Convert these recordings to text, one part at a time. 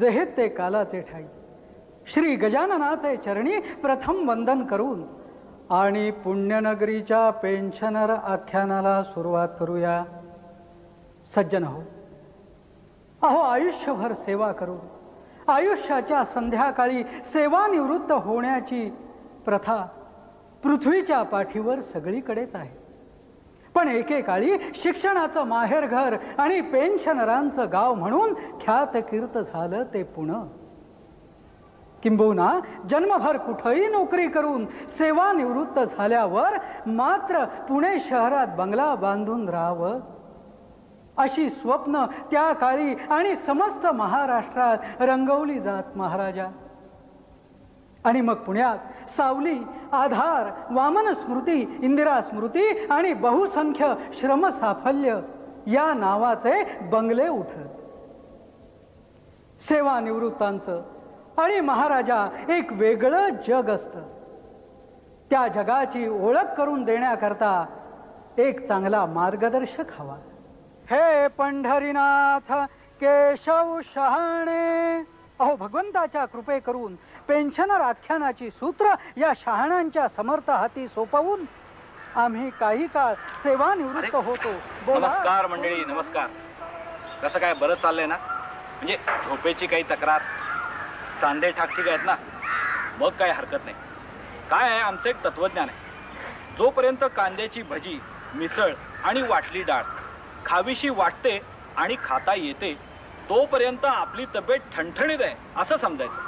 जेहेत ते कालाचे ठाई. श्री गजाननाचे चरणी प्रथम वंदन करून आणि पुण्यनगरीच्या पेन्शनर आख्यानाला सुरुवात करूया. सज्जन हो, अहो आयुष्यभर सेवा करून आयुष्याच्या संध्याकाळी सेवानिवृत्त होण्याची प्रथा पृथ्वीच्या पाठीवर सगळीकडेच आहे. पण एकेकाळी शिक्षणाचं माहेरघर आणि पेन्शनरांचं गाव म्हणून ख्यातकीर्त झालं ते पुणे. किंबहुना जन्मभर कुठेही नोकरी करून सेवानिवृत्त झाल्यावर मात्र पुणे शहरात बंगला बांधून राहावं अशी स्वप्न त्या काळी आणि समस्त महाराष्ट्रात रंगवली जात महाराजा. आणि मग पुण्यात सावली, आधार, वामन स्मृती, इंदिरा स्मृती आणि बहुसंख्य श्रम साफल्य या नावाचे बंगले उठत. सेवानिवृत्तांचं आणि महाराजा एक वेगळं जग असतं. त्या जगाची ओळख करून देण्याकरता एक चांगला मार्गदर्शक हवा. हे पंढरीनाथ केशव शहाणे, अहो भगवंताच्या कृपे करून पेन्शनर आख्यानाची सूत्र या शहाण्यांच्या समर्थ हाती सोपवून आम्ही काही काळ सेवानिवृत्त होतो. नमस्कार मंडळी, नमस्कार. कसं काय, बरं चाललंय ना? म्हणजे झोपेची काही तक्रार, सांधे ठाकठीक आहेत ना? मग काय हरकत नाही. काय आहे, आमचं एक तत्वज्ञान आहे. जोपर्यंत कांद्याची भजी, मिसळ आणि वाटली डाळ खावीशी वाटते आणि खाता येते तोपर्यंत आपली तब्येत ठणठणीत आहे असं समजायचं.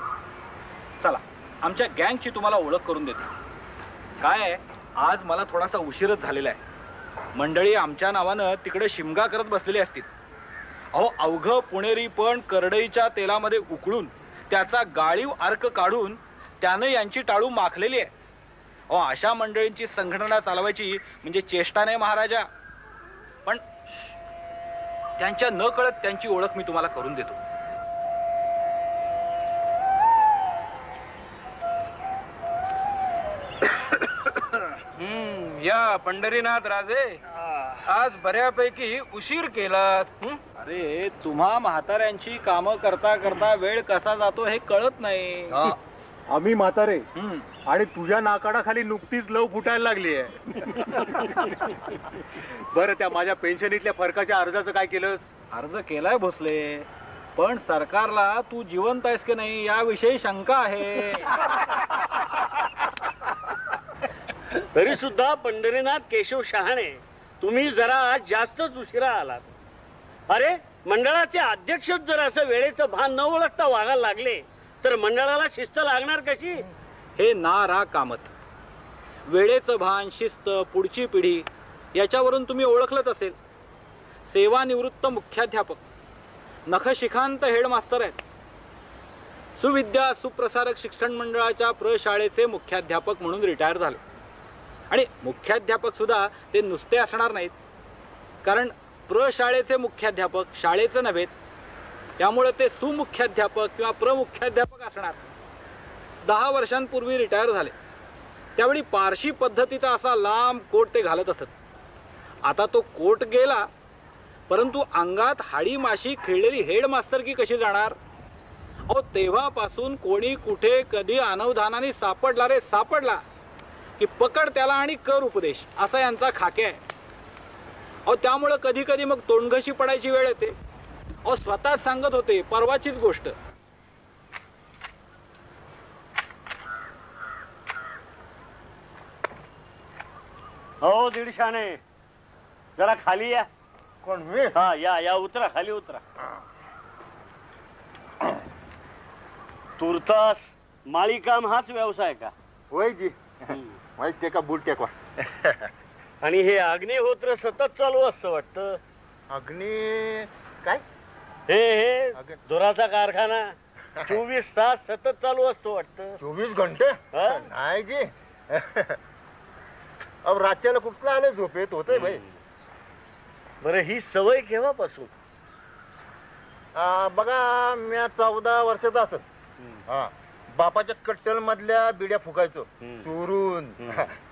चला, आमच्या गँगची तुम्हाला ओळख करून देते. काय आहे, आज मला थोडासा उशीरच झालेला आहे. मंडळी आमच्या नावानं तिकडे शिमगा करत बसलेली असतील. अहो अवघं पुणेरी पण करडईच्या तेलामध्ये उकळून त्याचा गाळीव अर्क काढून त्यानं यांची टाळू माखलेली आहे. अहो अशा मंडळींची संघटना चालवायची म्हणजे चेष्टा नाही महाराजा. पण त्यांच्या न कळत त्यांची ओळख मी तुम्हाला करून देतो. या पंढरीनाथ राजे, आज बऱ्यापैकी उशीर केलात. अरे तुम्हा म्हाताऱ्यांची कामं करता करता वेळ कसा जातो हे कळत नाही. आम्ही म्हातारे आणि तुझ्या नाकाडाखाली नुकतीच लव फुटायला लागली आहे. बरं, त्या माझ्या पेन्शनीतल्या फरकाच्या अर्जाचं काय केलंस? अर्ज केलाय भोसले, पण सरकारला तू जिवंत आहेस की नाही याविषयी शंका आहे. तरी सुद्धा पंढरीनाथ केशव शहाणे, तुम्ही जरा आज जास्तच उशिरा आलात. अरे मंडळाचे अध्यक्षच जर असं वेळेचं भान न ओळखता वागायला लागले तर मंडळाला शिस्त लागणार कशी? हे ना रा कामत. वेळेचं भान, शिस्त, पुढची पिढी याच्यावरून तुम्ही ओळखलंच असेल. सेवानिवृत्त मुख्याध्यापक, नखशिखांत हेडमास्तर आहेत. सुविद्या सुप्रसारक शिक्षण मंडळाच्या प्रशाळेचे मुख्याध्यापक म्हणून रिटायर झाले. आणि मुख्याध्यापक सुद्धा ते नुसते असणार नाहीत, कारण प्रशाळेचे मुख्याध्यापक शाळेचे नव्हेत, त्यामुळे ते सुमुख्याध्यापक किंवा प्रमुख्याध्यापक असणार. 10 वर्षांपूर्वी रिटायर झाले. त्यावेळी पारशी पद्धतीचा असा लांब कोट ते घालत असत. आता तो कोट गेला, परंतु अंगात हाडी माशी खेळलेली हेडमास्टरकी कशी जाणार? अहो तेव्हापासून कोणी कुठे कधी अनवधानाने सापडला की पकड त्याला आणि कर उपदेश, असा यांचा खाके आहे. अहो त्यामुळे कधी कधी मग तोंडघशी पडायची वेळ येते. अहो स्वतःच सांगत होते, परवाचीच गोष्ट. हो दीडशाने, जरा खाली या. कोण मी? हा या उतरा, खाली उतरा. तुर्तास माळी काम हाच व्यवसाय का? होय जी, माहिती का बूट टेकवा. आणि हे अग्निहोत्र सतत चालू असतं वाटतं. अग्नी काय? हे जोराचा कारखाना 24 तास सतत चालू असतो वाटतं. 24 घंटे? नाही जी, अब रातच्याला कुठलं आलं झोपेत होतंय भाई. बरं ही सवय केव्हापासून? बघा मी 14 वर्षाचा असत. हा, बापाच्या कट्टल मधल्या बिड्या फुकायचो चोरून.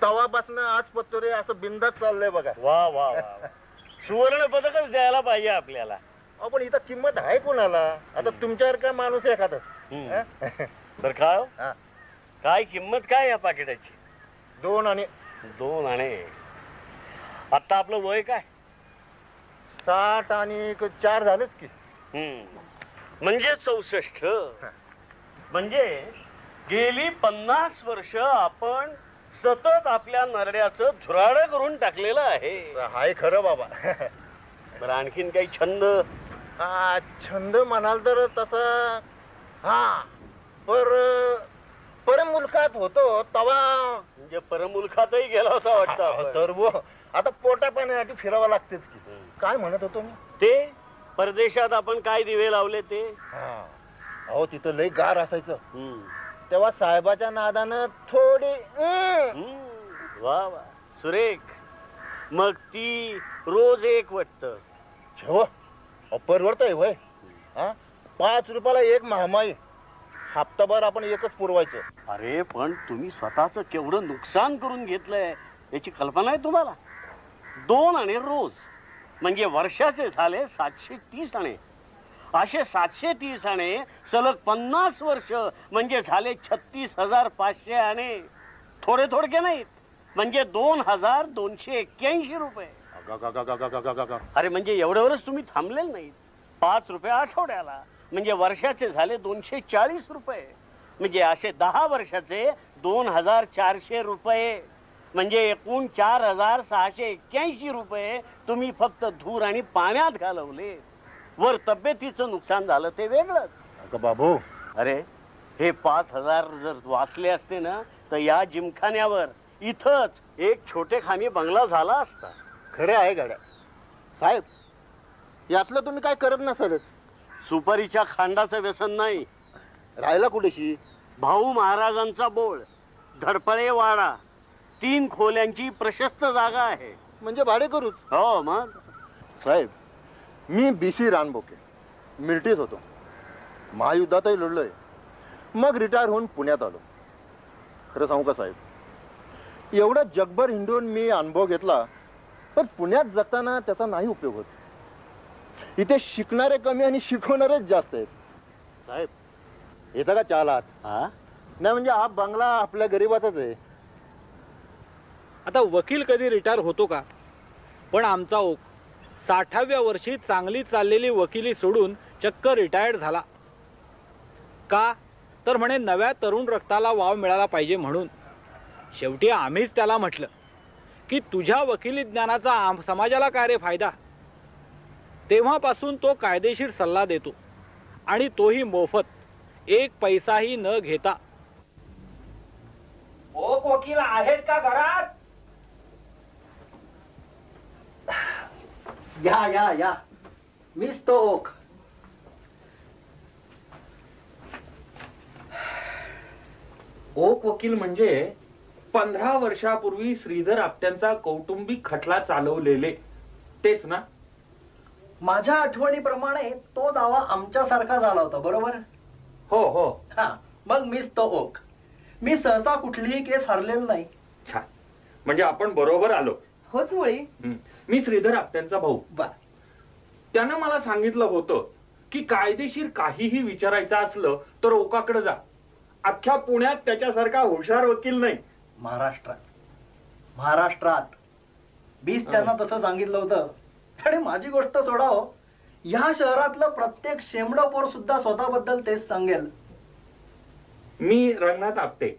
तवापासून आज पत्तोरे असं बिंदाच चाललंय बघा. वा वा वा, सुवर्ण पदकच द्यायला पाहिजे आपल्याला. अहो, पण इथं किंमत आहे कोणाला? आता तुमच्यावर काय माणूस एखादा बर काय हा. काय किंमत काय या पाकिटाची? 2 आणि 2 आणे. आता आपलं वय काय? 60 आणि 4 झालेच की. म्हणजे 64. म्हणजे गेली 50 वर्ष आपण सतत आपल्या नरड्याचं झुराड करून टाकलेलं आहे. हाय खरं बाबा. बरं आणखीन काही छंद? छंद म्हणाल तर तसं हा परमुलकात होतो तवा. म्हणजे परमुलकातही गेला होता वाटतं आपण. तर वो आता पोटा पाण्यासाठी फिरावं लागतेच की. काय म्हणत होतो मी? ते परदेशात आपण काय दिवे लावले ते? अहो तिथं लय गार असायचं. तेव्हा साहेबाच्या नादानं थोडी वा वा सुरेख. मग ती रोज एक वाटतं. परवडतंय वय. 5 रुपयाला एक महामाई. हप्ताभर आपण एकच पुरवायचं. अरे पण तुम्ही स्वतःच केवढं नुकसान करून घेतलंय याची कल्पना आहे तुम्हाला? 2 आणे रोज म्हणजे वर्षाचे झाले 730 आणे. असे 730 आणे सलग 50 वर्ष म्हणजे झाले 36,500 आणे. थोडे थोडके नाहीत. म्हणजे 2,281 रुपये. अरे म्हणजे एवढ्यावरच तुम्ही थांबलेल नाहीत. 5 रुपये आठवड्याला म्हणजे वर्षाचे झाले 240 रुपये. म्हणजे असे 10 वर्षाचे 2,400 रुपये. म्हणजे एकूण 4,681 रुपये तुम्ही फक्त धूर आणि पाण्यात घालवले. वर तब्येतीचं नुकसान झालं ते वेगळंच. बाबू अरे हे 5,000 जर वाचले असते ना तर या जिमखान्यावर इथंच एक छोटेखानी बंगला झाला असता. खरे आहे गाड्या साहेब. यातलं तुम्ही काय करत नसालच. सुपारीच्या खांडाचं व्यसन नाही. राहिला कुठेशी? भाऊ महाराजांचा बोळ, धडपळे वाडा, 3 खोल्यांची प्रशस्त जागा आहे. म्हणजे भाडे करूच. हो मग. साहेब मी BC रानबोके मिलिटरीत होतो. महायुद्धातही लढलोय. मग रिटायर होऊन पुण्यात आलो. खरं सांगू का साहेब, एवढं जगभर हिंडून मी अनुभव घेतला पण पुण्यात जगताना त्याचा नाही उपयोग होत. इथे शिकणारे कमी आणि शिकवणारेच जास्त आहेत. साहेब येता का चालात? नाही म्हणजे हा बंगला आपल्या गरीबाचाच आहे. आता वकील कधी रिटायर होतो का? पण आमचा ओक 60व्या वर्षी चांगली चाललेली वकिली सोडून चक्क रिटायर्ड झाला. का तर म्हणे नव्या तरुण रक्ताला वाव मिळाला पाहिजे म्हणून. शेवटी आम्हीच त्याला म्हटलं की तुझ्या वकिली ज्ञानाचा समाजाला काय रे फायदा. तेव्हापासून तो कायदेशीर सल्ला देतो आणि तोही मोफत, 1 पैसाही न घेता. ओ वकील आहेत का घरात? या या या मीच तो ओक. ओक वकील म्हणजे 15 वर्षापूर्वी श्रीधर आपट्यांचा कौटुंबिक खटला चालवलेले तेच ना? माझ्या आठवणीप्रमाणे तो दावा आमच्यासारखा झाला होता बरोबर? हो हो. हा मग मीच तो ओक. मी सहसा कुठलीही केस हरलेली नाही. छान. म्हणजे आपण बरोबर आलो. होच वळी. मी श्रीधर आपट्यांचा भाऊ. बर. त्यानं मला सांगितलं होतं की कायदेशीर काहीही विचारायचं असलं तर ओकाकडे जा. अख्ख्या पुण्यात त्याच्यासारखा हुशार वकील नाही. महाराष्ट्रात बीस त्यांना तसं सांगितलं होतं. आणि माझी गोष्ट सोडा हो, या शहरातलं प्रत्येक शेमडं पोर सुद्धा स्वतःबद्दल तेच सांगेल. मी रंगनाथ आपटे.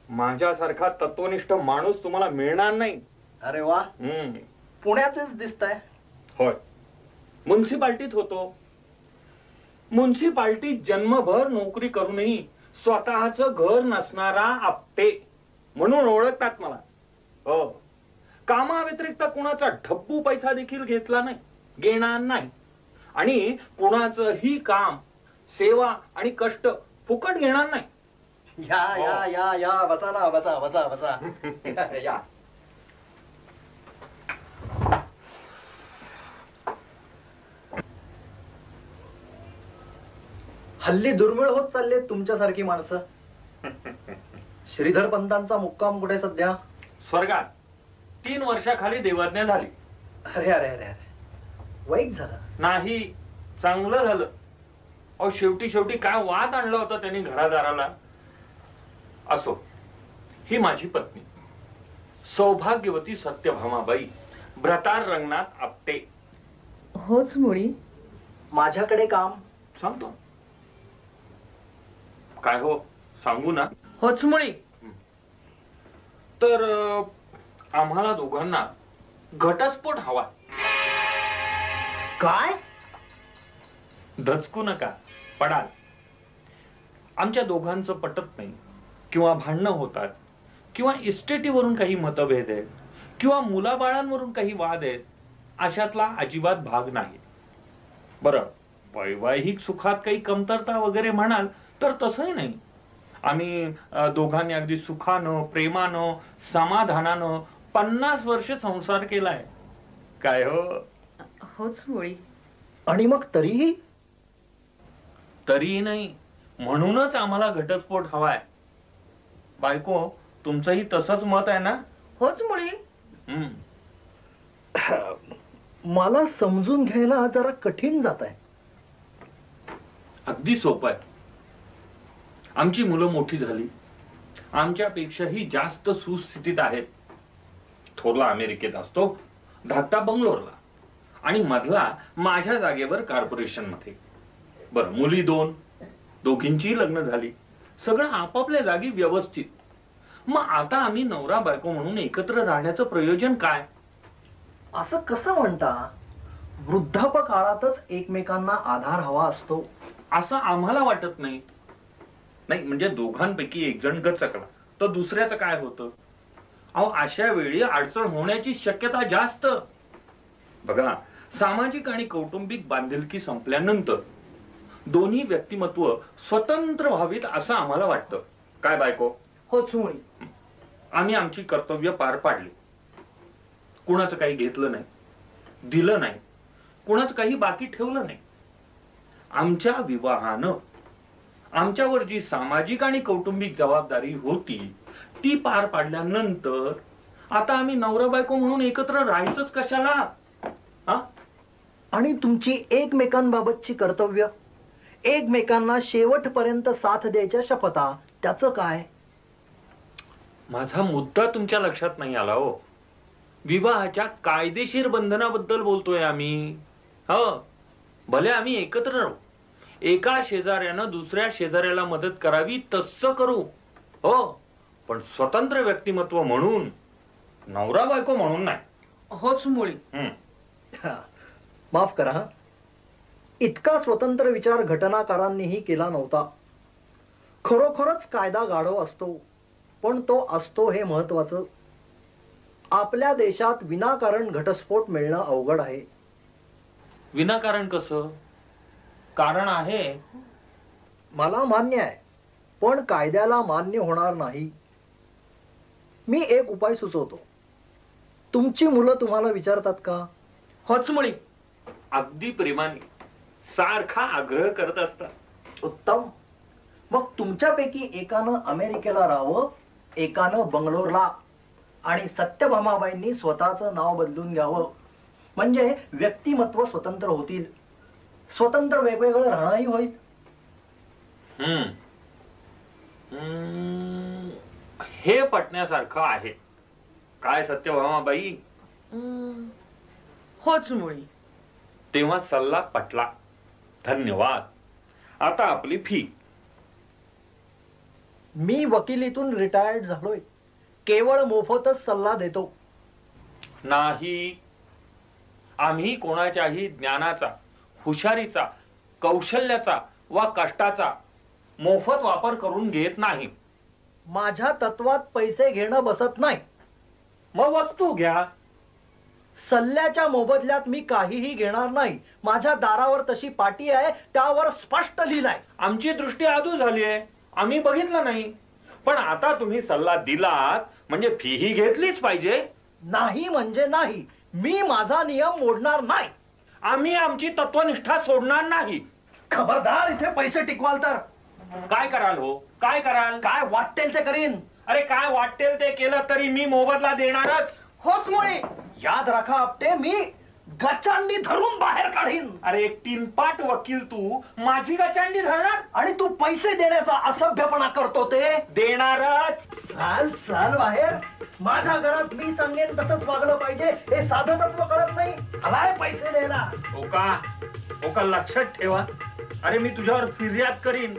माझ्यासारखा तत्वनिष्ठ माणूस तुम्हाला मिळणार नाही. अरे वा. पुण्याचेच दिसताय. होय. म्युन्सिपाल्टीत होतो. म्युन्सिपाल्टीत जन्मभर नोकरी करूनही स्वतःचं घर नसणारा आपटे म्हणून ओळखतात मला. हो. कामाव्यतिरिक्त कुणाचा ढब्बू पैसा देखील घेतला नाही, घेणार नाही. आणि कुणाचंही काम, सेवा आणि कष्ट फुकट घेणार नाही. या या या या बसा ना, बसा बसा बसा. या. हल्ली दुर्मिळ होत चालले तुमच्यासारखी माणसं. श्रीधर पंतांचा मुक्काम कुठे सध्या? स्वर्गात. 3 वर्षाखाली देवाज्ञा झाली. अरे अरे अरे अरे वाईट झालं. नाही चांगलं झालं. अहो शेवटी काय वाद आणला होता त्यांनी घरादाराला. असो, ही माझी पत्नी सौभाग्यवती सत्यभामाबाई भ्रतार रंगनाथ आपटे. होच मुळी. माझ्याकडे काम. सांगतो. काय हो, सांगू ना? होच मुळी. तर आम्हाला दोघांना घटस्फोट हवा. काय? धचकू नका, पडाल. आमच्या दोघांचं पटत नाही, किंवा भांडणं होतात, किंवा इस्टेटीवरून काही मतभेद आहेत, किंवा मुलाबाळांवरून काही वाद आहेत, अशातला अजिबात भाग नाही. बरं, वैवाहिक सुखात काही कमतरता वगैरे म्हणाल तर तसंही नाही. आम्ही दोघांनी अगदी सुखानं, प्रेमानं, समाधानानं 50 वर्ष संसार केलाय. काय हो? होच मुळी. आणि मग तरीही? तरीही नाही, म्हणूनच आम्हाला घटस्फोट हवाय. बायको, तुमचंही तसंच मत आहे ना? होच मुळी. मला समजून घ्यायला जरा कठीण जात आहे. अगदी सोपं आहे. आमची मुलं मोठी झाली, आमच्यापेक्षाही जास्त सुस्थितीत आहेत. थोरला अमेरिकेत असतो, धाकटा बंगलोरला, आणि मधला माझ्या जागेवर कॉर्पोरेशन मध्ये. बरं, मुली 2, दोघींची लग्न झाली, सगळं आपापल्या जागी व्यवस्थित. मग आता आम्ही नवरा बायको म्हणून एकत्र राहण्याचं प्रयोजन काय? असं कसं म्हणता? वृद्धापकाळातच एकमेकांना आधार हवा असतो असं आम्हाला वाटत नाही. नाही म्हणजे दोघांपैकी एक जण गचकला तर दुसऱ्याचं काय होतं? अहो, अशा वेळी अडचण होण्याची शक्यता जास्त. बघा, सामाजिक आणि कौटुंबिक बांधिलकी संपल्यानंतर दोन्ही व्यक्तिमत्व स्वतंत्र व्हावीत असं आम्हाला वाटतं. काय बायको? होच मुळी. आम्ही आमची कर्तव्य पार पाडली. कुणाचं काही घेतलं नाही, दिलं नाही, कुणाचं काही बाकी ठेवलं नाही. आमच्या विवाहानं आमच्यावर जी सामाजिक आणि कौटुंबिक जबाबदारी होती ती पार पाडल्यानंतर आता आम्ही नवरा बायको म्हणून एकत्र राहायचंच कशाला? आणि तुमची एकमेकांबाबतची कर्तव्य, एकमेकांना शेवटपर्यंत साथ द्यायच्या शपथा, त्याचं काय? माझा मुद्दा तुमच्या लक्षात नाही आला हो. विवाहाच्या कायदेशीर बंधनाबद्दल बोलतोय आम्ही. हो, भले आम्ही एकत्र राहू, एका शेजाऱ्यानं दुसऱ्या शेजाऱ्याला मदत करावी तसं करू, हो, पण स्वतंत्र व्यक्तिमत्व म्हणून, नवरा बायको म्हणून नाही. होच मुळी. माफ करा, इतका स्वतंत्र विचार घटनाकारांनीही केला नव्हता. खरोखरच कायदा गाढव असतो, पण तो असतो हे महत्वाचं. आपल्या देशात विनाकारण घटस्फोट मिळणं अवघड आहे. विनाकारण कसं? कारण आहे. मला मान्य आहे, पण कायद्याला मान्य होणार नाही. मी एक उपाय सुचवतो. तुमची मुलं तुम्हाला विचारतात का? होच मुळी. अगदी प्रेमाने, सारखा आग्रह करत असतात. उत्तम. मग तुमच्यापैकी एकानं अमेरिकेला राहावं, एकानं बंगलोरला, आणि सत्यभामाबाईंनी स्वतःचं नाव बदलून घ्यावं. म्हणजे व्यक्तिमत्व स्वतंत्र होतील, स्वतंत्र वेगवेगळं राहणंही होईल. हे पटण्यासारखं आहे. काय सत्यभामाबाई? होच मुळी. तेव्हा सल्ला पटला. धन्यवाद. आता आपली फी. मी वकिलीतून रिटायर्ड झालोय, केवळ मोफतच सल्ला देतो. नाही, आम्ही कोणाच्याही ज्ञानाचा, हुशारीचा, कौशल्याचा वा कष्टाचा मोफत वापर करून घेत नाही. माझ्या तत्वात पैसे घेणं बसत नाही. मग वस्तू घ्या. सल्ल्याच्या मोबदल्यात मी काहीही घेणार नाही. माझ्या दारावर तशी पाटी आहे, त्यावर स्पष्ट लिहिलंय. आमची दृष्टी आधू झाली आहे, आम्ही बघितलं नाही. पण आता तुम्ही सल्ला दिलात म्हणजे फीही घेतलीच पाहिजे. नाही म्हणजे नाही. मी माझा नियम मोडणार नाही. आम्ही आमची तत्वनिष्ठा सोडणार नाही. खबरदार इथे पैसे टिकवाल तर. काय कराल हो? काय कराल? काय वाटेल ते करीन. अरे काय वाटेल ते केलं तरी मी मोबदला देणारच. होच मुळी. याद राखा आपटे, मी गचांडी धरून बाहेर काढीन. अरे तीनपाट वकील तू माझी गचांडी धरणार आणि तू पैसे देण्याचा असभ्यपणा करतो ते देणारच. चाल चाल बाहेर. माझ्या घरात मी सांगेन तसंच वागलं पाहिजे हे साधं तत्व कळत नाही. आलाय पैसे द्यायला. ओका लक्षात ठेवा. अरे मी तुझ्यावर फिर्याद करीन,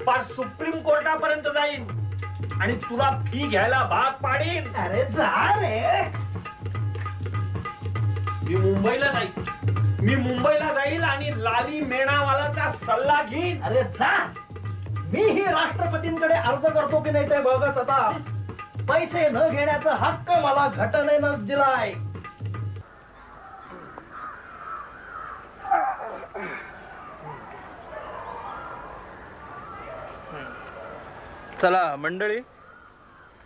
पार सुप्रीम कोर्टापर्यंत जाईन आणि तुला फी घ्यायला भाग पाडीन. अरे जा रे. मी मुंबईला जाईल आणि लाली मेणावालाचा सल्ला घेईन. अरे जा. मीही राष्ट्रपतींकडे अर्ज करतो की नाही ते बघत आता. पैसे न घेण्याचा हक्क मला घटनेनंच दिलाय. चला मंडळी,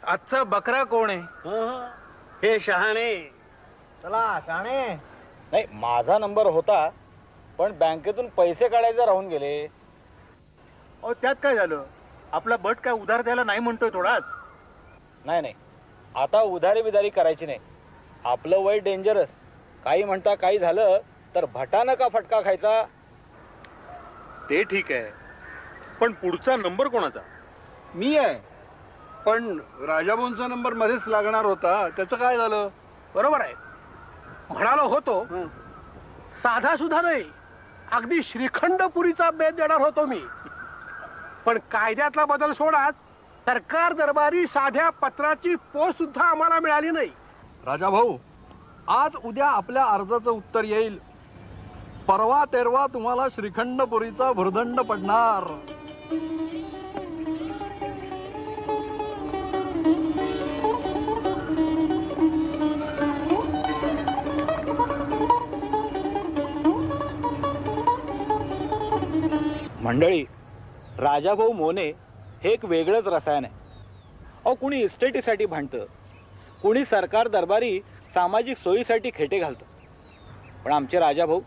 आजचा बकरा कोण आहे? हे शहाणे. चला शाणे. नाही, माझा नंबर होता पण बँकेतून पैसे काढायचे राहून गेले. अहो त्यात काय झालं? आपला बट काय उधार द्यायला नाही म्हणतोय थोडाच. नाही, आता उधारी बिधारी करायची नाही. आपलं वय डेंजरस. काही म्हणता काही झालं तर भटानं का फटका खायचा. ते ठीक आहे, पण पुढचा नंबर कोणाचा? मी आहे, पण राजाभाऊंचा नंबर मध्येच लागणार होता. त्याचं काय झालं? बरोबर आहे, म्हणालो होतो. साधा सुद्धा नाही, अगदी श्रीखंडपुरीचा बेत देणार होतो मी. पण कायद्यातला बदल सोडाच, सरकार दरबारी साध्या पत्राची पोच सुद्धा आम्हाला मिळाली नाही. राजाभाऊ, आज उद्या आपल्या अर्जाचं उत्तर येईल. परवा तेरवा तुम्हाला श्रीखंडपुरीचा भुर्दंड पडणार. मंडळी, राजाभाऊ मोने हे एक वेगळंच रसायन आहे. अहो, कुणी इस्टेटीसाठी भांडतं, कुणी सरकार दरबारी सामाजिक सोयीसाठी खेटे घालतं. पण आमचे राजाभाऊ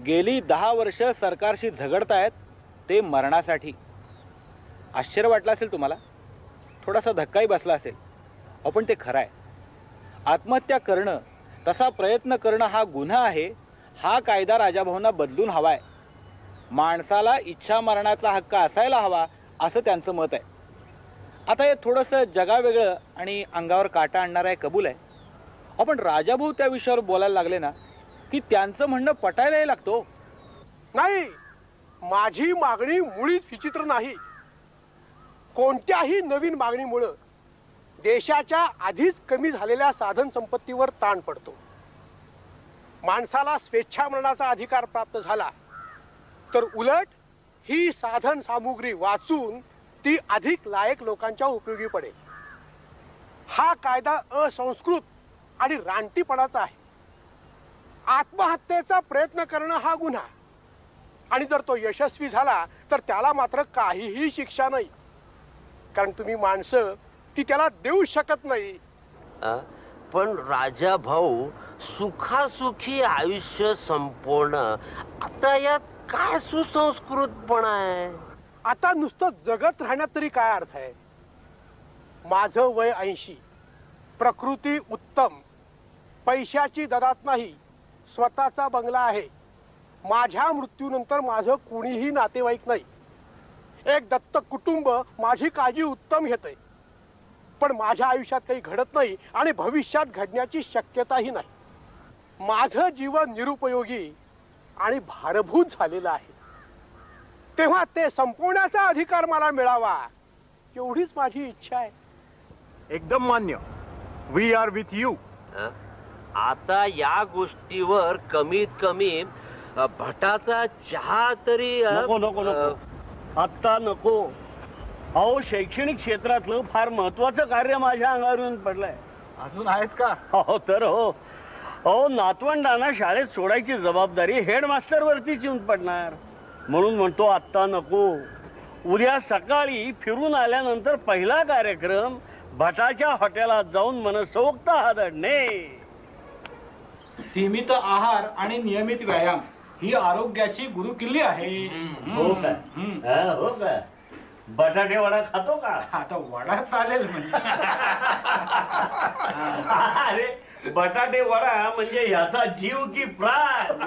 गेली 10 वर्ष सरकारशी झगडतायत, ते मरणासाठी. आश्चर्य वाटलं असेल तुम्हाला, थोडासा धक्काही बसला असेल. अहो, पण ते खरं आहे. आत्महत्या करणं, तसा प्रयत्न करणं हा गुन्हा आहे. हा कायदा राजाभाऊंना बदलून हवाय. माणसाला इच्छा मरणाचा हक्क असायला हवा, असं त्यांचं मत आहे. आता हे थोडंसं जगावेगळं आणि अंगावर काटा आणणारं आहे, कबूल आहे. आपण राजाभाऊ त्या विषयावर बोलायला लागले ना की त्यांचं म्हणणं पटायलाही लागतो. नाही, माझी मागणी मुळीच विचित्र नाही. कोणत्याही नवीन मागणीमुळे देशाच्या आधीच कमी झालेल्या साधन संपत्तीवर ताण पडतो. माणसाला स्वेच्छा मरणाचा अधिकार प्राप्त झाला तर उलट ही साधन सामुग्री वाचून ती अधिक लायक लोकांच्या उपयोगी पडेल. हा कायदा असंस्कृत आणि रानटीपणाचा आहे. आत्महत्येचा प्रयत्न करणं हा गुन्हा, आणि जर तो यशस्वी झाला तर त्याला मात्र काहीही शिक्षा नाही. कारण तुम्ही माणसं ती त्याला देऊ शकत नाही. पण राजा भाऊ, सुखासुखी आयुष्य संपवणं, आता यात काय सुसंस्कृतपणा आहे? आता नुसतं जगत राहण्यात तरी काय अर्थ आहे? माझं वय 80, प्रकृती उत्तम, पैशाची ददात नाही, स्वतःचा बंगला आहे. माझ्या मृत्यूनंतर माझं कुणीही नातेवाईक नाही. एक दत्तक कुटुंब माझी काळजी उत्तम घेतंय. पण माझ्या आयुष्यात काही घडत नाही आणि भविष्यात घडण्याची शक्यताही नाही. माझं जीवन निरुपयोगी आणि भारभूत झालेलं आहे. तेव्हा ते संपवण्याचा अधिकार मला मिळावा, एवढीच माझी इच्छा आहे. एकदम मान्य. We are with you. आता या गोष्टीवर कमीत कमी भटाचा चहा तरी नको नको नको, आत्ता नको. अहो, शैक्षणिक क्षेत्रातलं फार महत्वाचं कार्य माझ्या अंगावरून पडलंय. अजून आहेत का? हो तर हो. अहो, नातवंडांना शाळेत सोडायची जबाबदारी हेडमास्टर वरतीच येऊन पडणार. म्हणून म्हणतो आत्ता नको. उद्या सकाळी फिरून आल्यानंतर पहिला कार्यक्रम भटाच्या हॉटेलात जाऊन मनसोक्त हादरणे. सीमित आहार आणि नियमित व्यायाम ही आरोग्याची गुरुकिल्ली आहे. हो का? हो का? बटाटे वडा खातो का? आता वडा चालेल म्हणजे. अरे बटाटे वडा म्हणजे ह्याचा जीव की प्राण.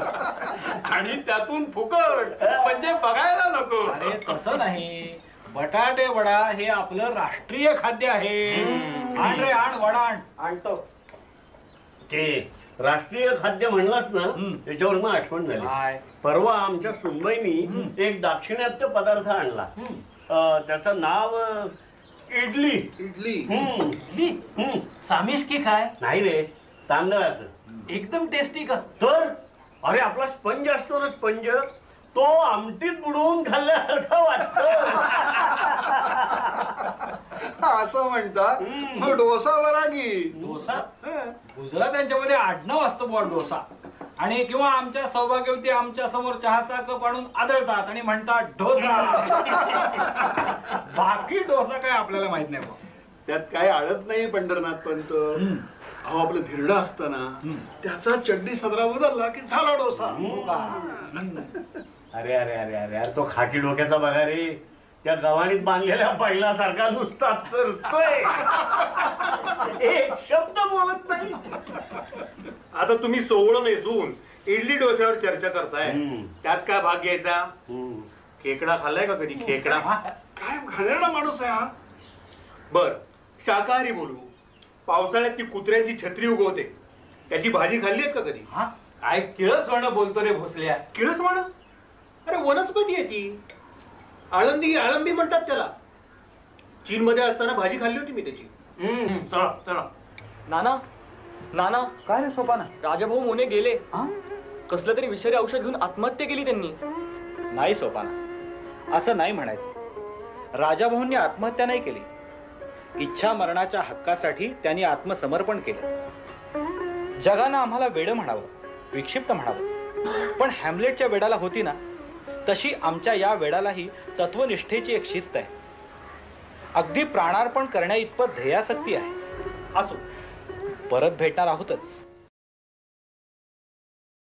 आणि त्यातून फुकट म्हणजे बघायला नको. अरे तसं नाही, बटाटे वडा हे आपलं राष्ट्रीय खाद्य आहे. आण रे आण, वडा आण. आणतो. ते राष्ट्रीय खाद्य म्हणलास ना, त्याच्यावरनं आठवण झाली. काय? परवा आमच्या सुनबाईनी एक दाक्षिणात्य पदार्थ आणला. त्याचं नाव इडली. इडली सामिष की काय? नाही रे, तांदळाचं. एकदम टेस्टी का? तर अरे आपला स्पंज असतो ना, स्पंज, तो आमटीत बुडवून खाल्ल्यासारखं वाटतं. असं म्हणतात. मग डोसा बरा की. डोसा? गुजरात्यांच्यामध्ये आडनाव असतं बुवा डोसा. आणि किंवा आमच्या सौभाग्यवती आमच्या समोर चहाचा कप आणून आदळतात आणि म्हणतात डोसा. बाकी डोसा काय आपल्याला माहित नाही बुवा. त्यात काय अडत नाही पंढरनाथ पंत. अहो आपलं धिरडं असतं ना, त्याचा चड्डी सदरा बदलला की झाला डोसा. अरे अरे अरे अरे अरे तो खाकी डोक्याचा बघा रे, त्या गव्हाणीत बांधलेल्या बैलासारखा नुसता चरतोय. एक शब्द बोलत नाही. आता तुम्ही सोवळं नेसून इडली डोस्यावर चर्चा करताय, त्यात काय भाग घ्यायचा? खेकडा खाल्लाय का कधी? खेकडा काय घाणेरडा माणूस आहे हा. बर, शाकाहारी बोलू. पावसाळ्यात ती कुत्र्यांची छत्री उगवते, त्याची भाजी खाल्ली आहे का कधी? काय किळसवाणं बोलतो रे भोसल्या. किळस म्हण? अरे वनस्पती आहे ती. आळंबी म्हणतात त्याला. चीन मध्ये असताना भाजी खाल्ली होती मी त्याची. चला चला. नाना नाना, काय रे सोपाना? राजाभाऊ मोने गेले. कसलं तरी विषारी औषध घेऊन आत्महत्या केली त्यांनी. नाही सोपाना, असं नाही म्हणायचं. राजाभाऊंनी आत्महत्या नाही केली. इच्छा मरणाच्या हक्कासाठी त्यांनी आत्मसमर्पण केलं. जगानं आम्हाला वेडं म्हणावं, विक्षिप्त म्हणावं, पण हॅम्लेटच्या वेडाला होती ना, तशी आमच्या या वेडालाही तत्वनिष्ठेची एक शिस्त आहे. अगदी प्राणार्पण करण्या इतपत ध्येयासक्ती आहे. असो, परत भेटणार आहोतच.